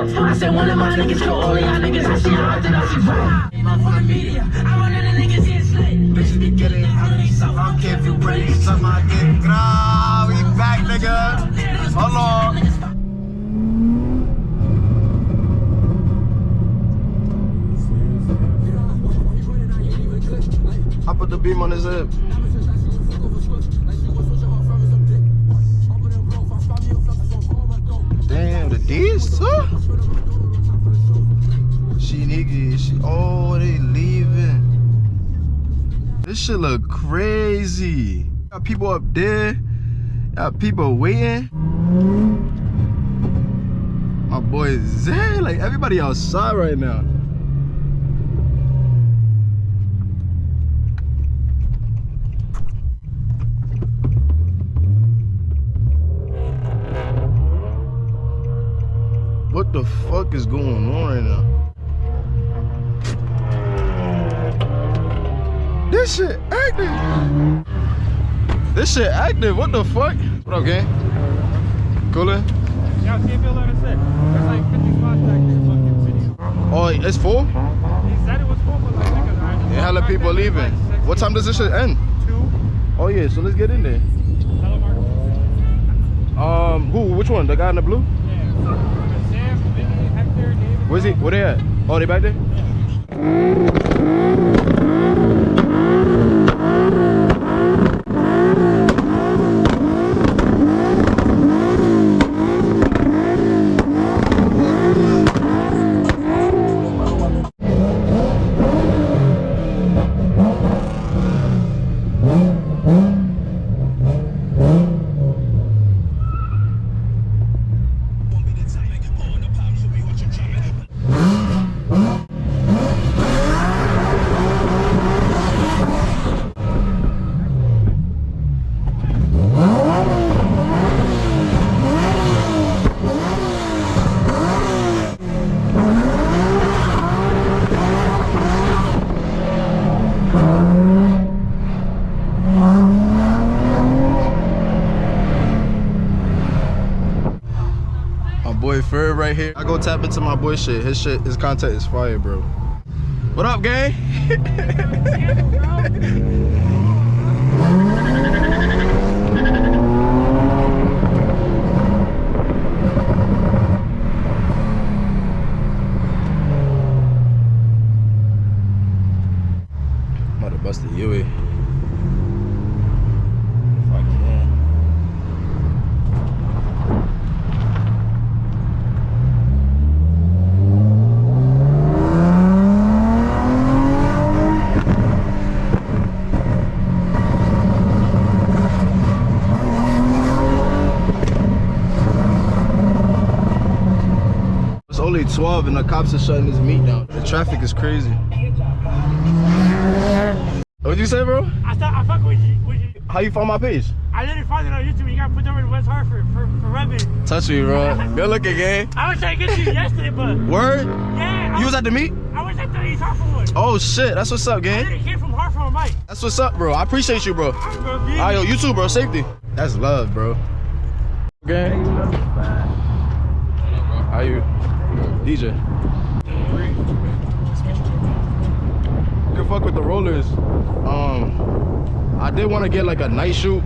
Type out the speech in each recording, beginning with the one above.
I said one of my niggas kill all of y'all niggas. I see how I see right. Ain't no for the media. I run in the niggas here slay. Bitches be getting honey, so I can't feel ready. Some I get grah. We back, nigga. Hold on. I put the beam on his hip. Damn, the D's too? Oh, they leaving. This shit look crazy. Got people up there. Got people waiting. My boy Zay, like everybody outside right now. What the fuck is going on right now? This shit active. This shit active. What the fuck? What up, gang? Coolin'? Yeah, TFL 11 said. There's like 50 spots back there in fucking city. Oh, it's full? He said it was full, but like niggas, I just Hella people leaving. Like what time does this shit end? 2. Oh yeah, so let's get in there. Who? Which one? The guy in the blue? Yeah. Sam, Vinny, Hector, David. Where's he? Where they at? Oh, they back there? Right here. I go tap into my boy shit. His content is fire, bro. What up, gang? I'm about to bust the Yui. Only 12 and the cops are shutting this meet down. The traffic is crazy. What'd you say, bro? I fuck with you. How you found my page? I literally found it on YouTube. You gotta put them in West Hartford for Revenue. Touch me, bro. Good looking, gang. I was trying to get you yesterday, but... Word? Yeah. You was at the meet? I was at the East Hartford one. Oh, shit. That's what's up, gang. I literally came from Hartford on Mike. That's what's up, bro. I appreciate you, bro. Alright, yo, you too, bro. Safety. That's love, bro. Gang. How you? DJ. You can fuck with the rollers. I did want to get like a night shoot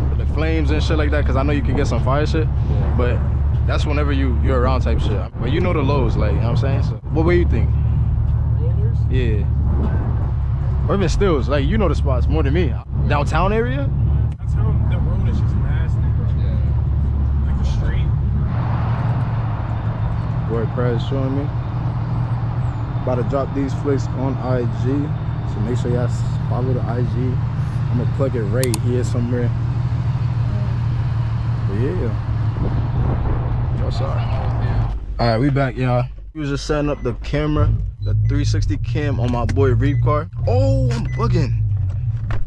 with the flames and shit like that, because I know you can get some fire shit, but that's whenever you're around type shit. But you know the lows, like, you know what I'm saying? So what way you think? Rollers? Yeah. Or even stills, like, you know the spots more than me. Downtown area? Downtown, the road is just nasty, bro. Yeah. Like the street. WordPress showing me. About to drop these flicks on IG, so make sure y'all follow the IG. I'm gonna plug it right here somewhere. But yeah. Yo, sorry. All right, we back, y'all. We was just setting up the camera, the 360 cam on my boy Reap car. Oh, I'm bugging.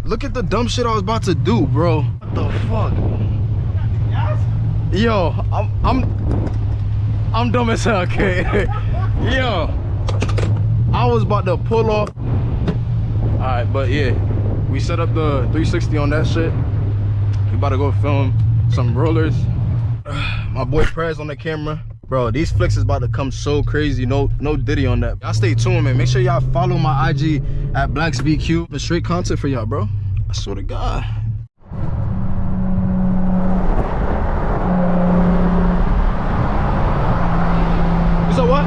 Look at the dumb shit I was about to do, bro. What the fuck? Yo, I'm dumb as hell, okay? Yo, I was about to pull off. All right, but yeah, we set up the 360 on that shit. We about to go film some rollers. My boy Prez on the camera. Bro, these flicks is about to come so crazy. No Diddy on that. Y'all stay tuned, man. Make sure y'all follow my IG at BlacksVQ. The straight content for y'all, bro. I swear to God. You said what?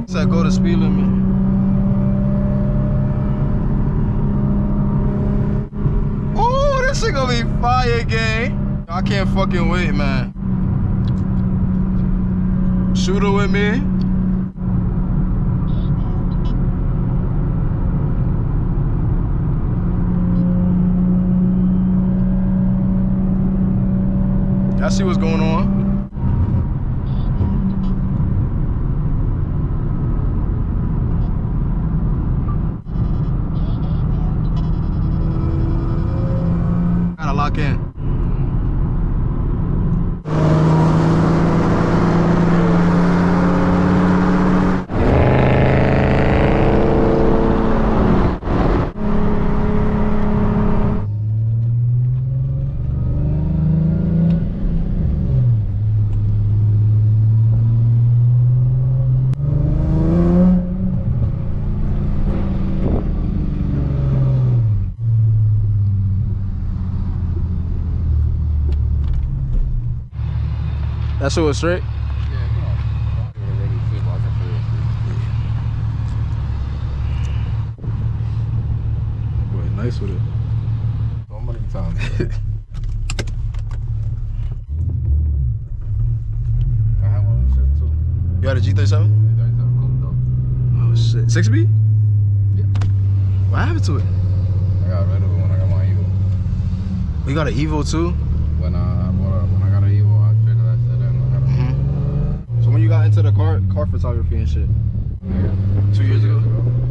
Said go to speed limit. Oh, this shit gonna be fire, gang. I can't fucking wait, man. Shooter with me. Y'all see what's going on? Gotta lock in. That shit was straight? Yeah, come on. Boy, nice with it. So many times. I have one of them shit too. You got a G37? That's cool though. Oh shit. 6B? Yeah. What happened to it? I got rid of it when I got my Evo. You got an Evo too? When I got an Evo, I traded that shit in. So when you got into the car photography and shit? Yeah. 2 years ago?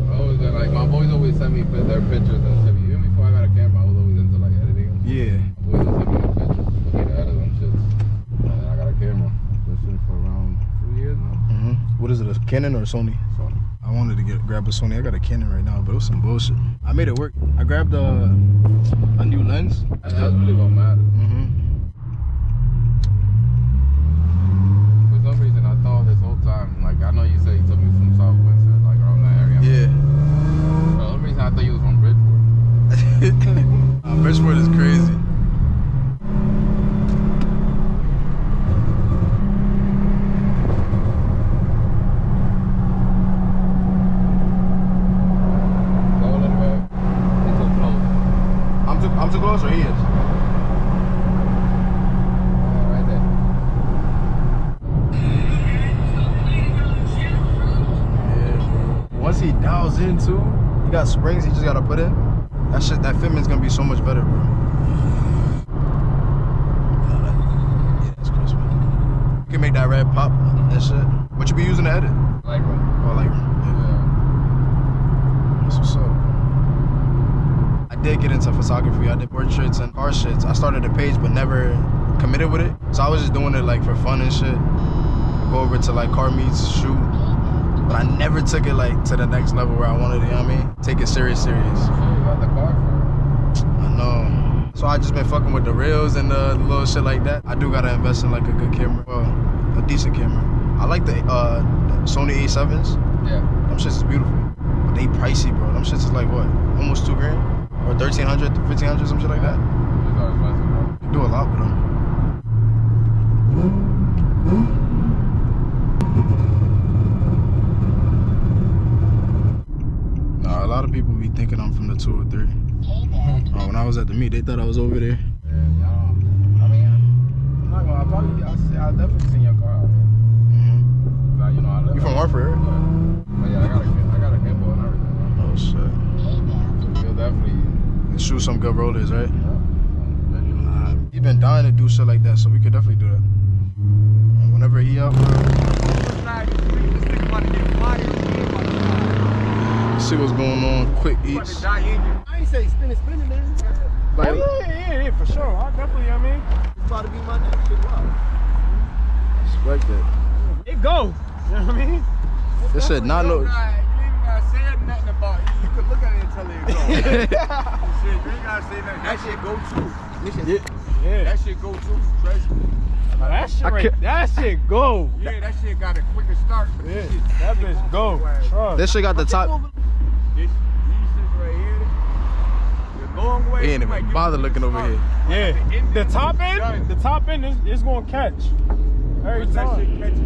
I always been like, my boys always send me their pictures and shit. Even before I got a camera, I was always into like editing. Yeah. My boys would send me the pictures for me to edit them shits. And then I got a camera. Been shooting for around 2 years now. What is it, a Canon or a Sony? Sony. I wanted to grab a Sony. I got a Canon right now, but it was some bullshit. I made it work. I grabbed a new lens. That's really what matters. For some reason, I thought this whole time, like, I know you said you took me from Southwest, like around that area. Yeah. For some reason, I thought you was from Bridgeport. Bridgeport is crazy. Go a little bit. It's too close. I'm too close, or he is? Right there. Yeah. Once he dials in too, he got springs he just gotta put in. That shit, that fitment's gonna be so much better, bro. Yeah, that's crisp. You can make that red pop and shit. What you be using to edit? Lightroom. Oh, like, Yeah. that's what's up. I did get into photography. I did portraits and car shits. I started a page but never committed with it. So I was just doing it like for fun and shit. Go over to like car meets, shoot. But I never took it like to the next level where I wanted it, you know what I mean? Take it serious. Sure, you got the car for I know. So I just been fucking with the reels and the little shit like that. I do gotta invest in like a good camera. Well, a decent camera. I like the Sony A7s. it. Yeah. Them shits is beautiful. But they pricey, bro. Them shits is like what? Almost $2 grand? Or 1,300, 1,500, some shit like that. These are expensive, bro. You do a lot with them. Nah, a lot of people be thinking I'm from the 203. When I was at the meet, they thought I was over there. Yeah, y'all. I mean, I'm not gonna. I definitely seen your car out here. Like, you know, I live. You from Hartford? Yeah. But yeah, I got a gimbal and everything. Oh shit. So you'll definitely. And shoot some good rollers, right? Yeah. He been dying to do shit like that, so we could definitely do that. And whenever he up, see what's going on. Quick eats. I ain't say spinning, man. Like, Yeah, for sure. I definitely, I mean, it's about to be my next shit. Wow. respect that. It go. You know what I mean? This shit not no. You ain't gotta say nothing about it. could look at it and tell it go. Shit, you ain't gotta say nothing. That shit go too. Yeah. That shit go too. Trust me. Now that shit go. Yeah, that shit got a quicker start. Yeah, that bitch go. Trust. This shit got the top. These shits right here. The long way. He ain't even bother looking over here. Yeah. The top end is gonna catch. Every time.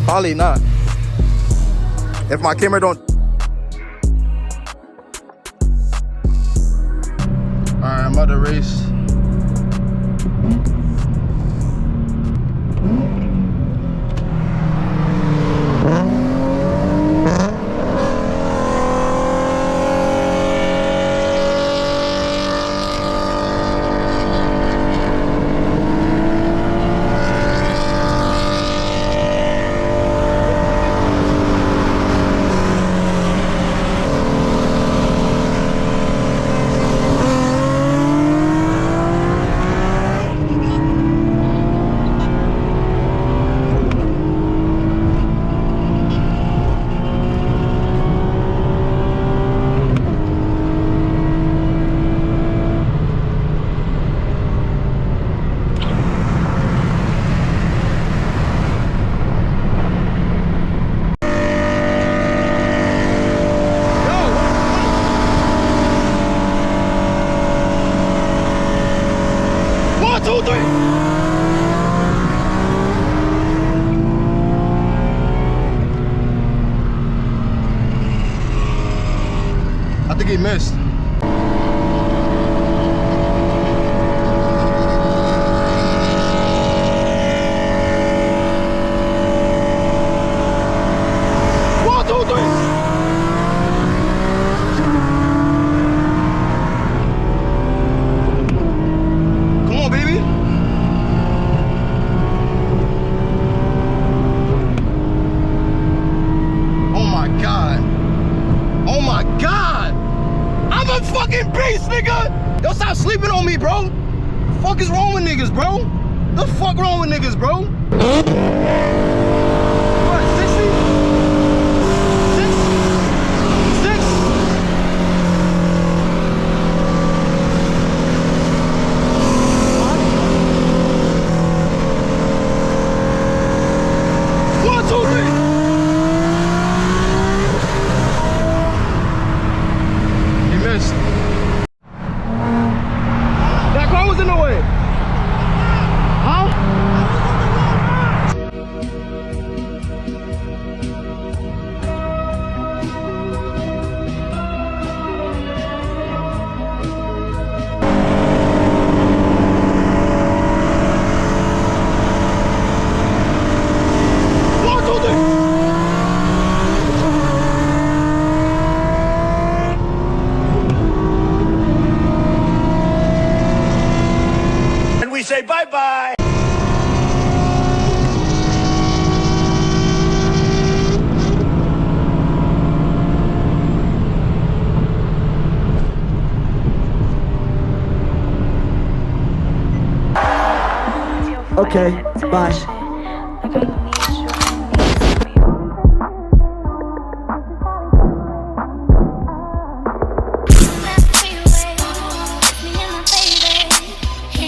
Probably not. If my camera don't. Alright, I'm about to race. I think he missed. One, two, three. Come on, baby. Oh my God. Oh my God. I'm a fucking beast, nigga! Yo, stop sleeping on me, bro! The fuck is wrong with niggas, bro? The fuck wrong with niggas, bro? What, 60? 6? 6? One, two, three! That car was in the way. Huh? One, two, three. We say bye-bye. Okay, bye.